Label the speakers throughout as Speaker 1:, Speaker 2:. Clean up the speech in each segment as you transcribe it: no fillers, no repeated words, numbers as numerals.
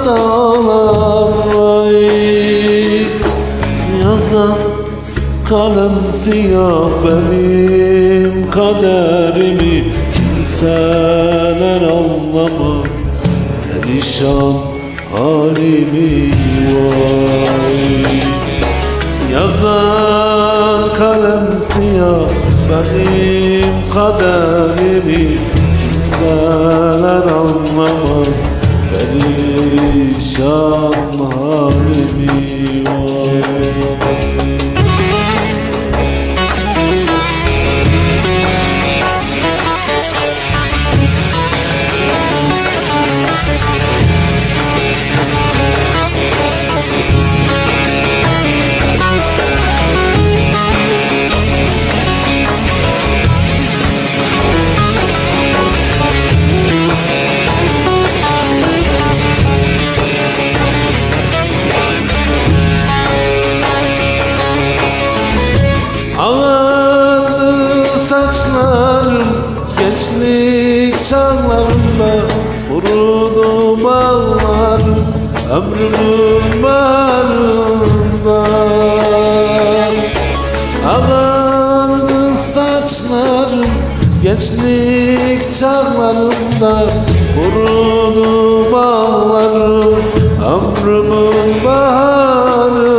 Speaker 1: hastalar vay. Yazan kalem siyah benim kaderimi, kimseler anlamaz perişan halimi vay. Yazan kalem siyah benim kaderimi, kimseler anlamaz perişan halimi vay. Ağardı saçlarım gençlik çağlarımda, kurudu bağlarım ömrümün baharında. Ağardı saçlarım gençlik çağlarımda, kurudu bağlarım ömrümün baharında.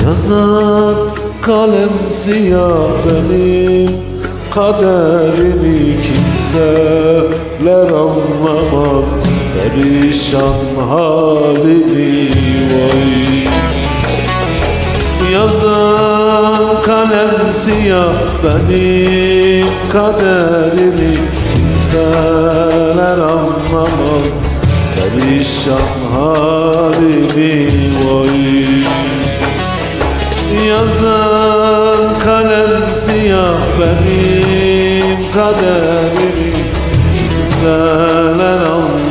Speaker 1: Yazan kalem siyah benim kaderimi, kimseler anlamaz perişan halimi vay. Yazan kalem siyah benim kaderimi, kimseler anlamaz perişan halimi vay. Yazan kalem siyah benim kaderimi, kimseler anlamaz